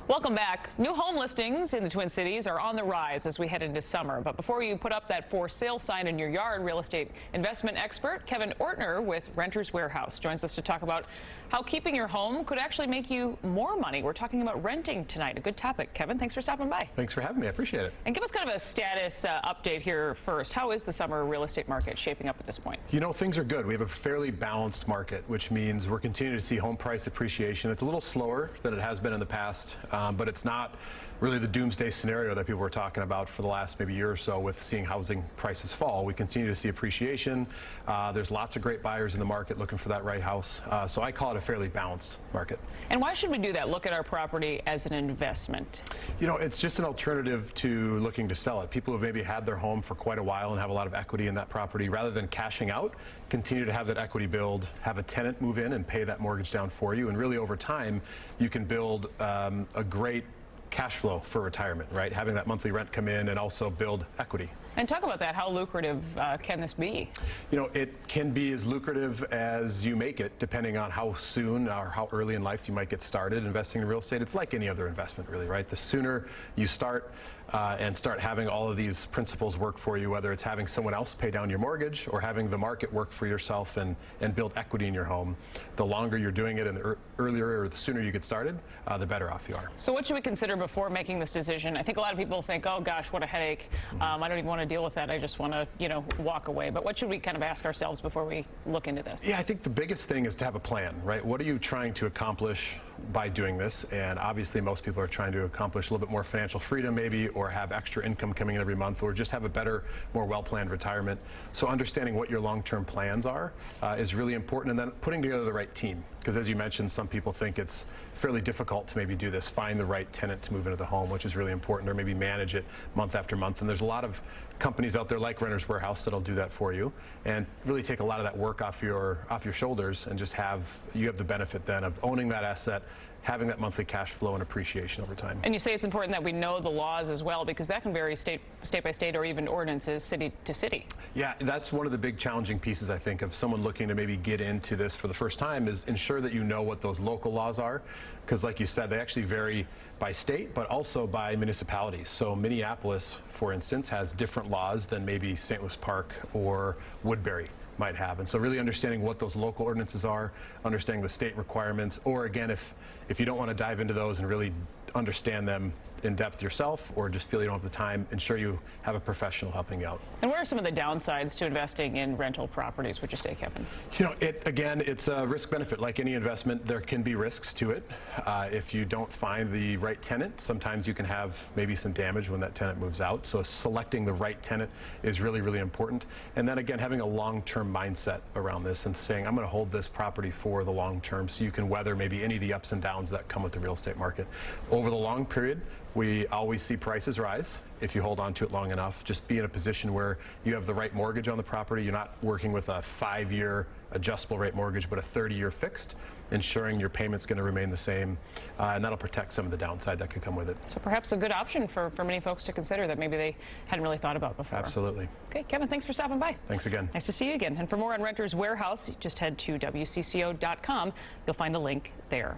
Welcome back. New home listings in the Twin Cities are on the rise as we head into summer. But before you put up that for sale sign in your yard, real estate investment expert Kevin Ortner with Renters Warehouse joins us to talk about how keeping your home could actually make you more money. We're talking about renting tonight. A good topic. Kevin, thanks for stopping by. Thanks for having me. I appreciate it. And give us kind of a status update here first. How is the summer real estate market shaping up at this point? You know, things are good. We have a fairly balanced market, which means we're continuing to see home price appreciation. It's a little slower than it has been in the past, but it's not really the doomsday scenario that people were talking about for the last maybe year or so with seeing housing prices fall. We continue to see appreciation. There's lots of great buyers in the market looking for that right house. So I call it a fairly balanced market. And why should we do that? Look at our property as an investment. You know, it's just an alternative to looking to sell it. People who have maybe had their home for quite a while and have a lot of equity in that property, rather than cashing out, continue to have that equity build, have a tenant move in and pay that mortgage down for you. And really over time, you can build a great cash flow for retirement, right? Having that monthly rent come in and also build equity. And talk about that. How lucrative can this be? You know, it can be as lucrative as you make it, depending on how soon or how early in life you might get started investing in real estate. It's like any other investment, really, right? The sooner you start and start having all of these principles work for you, whether it's having someone else pay down your mortgage or having the market work for yourself and build equity in your home, the longer you're doing it and the earlier or the sooner you get started, the better off you are. So what should we consider before making this decision? I think a lot of people think, oh gosh, what a headache. I don't even want to deal with that. I just want to, you know, walk away. But what should we kind of ask ourselves before we look into this? Yeah, I think the biggest thing is to have a plan, right? What are you trying to accomplish by doing this? And obviously most people are trying to accomplish a little bit more financial freedom maybe, or have extra income coming in every month, or just have a better, more well-planned retirement. So understanding what your long-term plans are is really important, and then putting together the right team. Because as you mentioned, some people think it's fairly difficult to maybe do this, find the right tenant to move into the home, which is really important, or maybe manage it month after month. And there's a lot of companies out there like Renters Warehouse that'll do that for you and really take a lot of that work off your shoulders, and just you have the benefit then of owning that asset, having that monthly cash flow and appreciation over time. And you say it's important that we know the laws as well, because that can vary state by state or even ordinances city to city. Yeah, that's one of the big challenging pieces, I think, of someone looking to maybe get into this for the first time, is ensure that you know what those local laws are, because like you said, they actually vary by state but also by municipalities. So Minneapolis, for instance, has different laws than maybe St. Louis Park or Woodbury might have. And so really understanding what those local ordinances are, understanding the state requirements, or again, if you don't want to dive into those and really understand them in depth yourself, or just feel you don't have the time, ensure you have a professional helping you out. And what are some of the downsides to investing in rental properties, would you say, Kevin? You know, again, it's a risk benefit. Like any investment, there can be risks to it. If you don't find the right tenant, sometimes you can have maybe some damage when that tenant moves out. So selecting the right tenant is really, really important. And then again, having a long-term mindset around this and saying, I'm going to hold this property for the long term, so you can weather maybe any of the ups and downs that come with the real estate market. Over the long period, we always see prices rise if you hold on to it long enough. Just be in a position where you have the right mortgage on the property. You're not working with a 5-year adjustable rate mortgage, but a 30-year fixed, ensuring your payment's going to remain the same, and that'll protect some of the downside that could come with it. So perhaps a good option for many folks to consider that maybe they hadn't really thought about before. Absolutely. Okay, Kevin, thanks for stopping by. Thanks again. Nice to see you again. And for more on Renters Warehouse, just head to WCCO.com. You'll find a link there.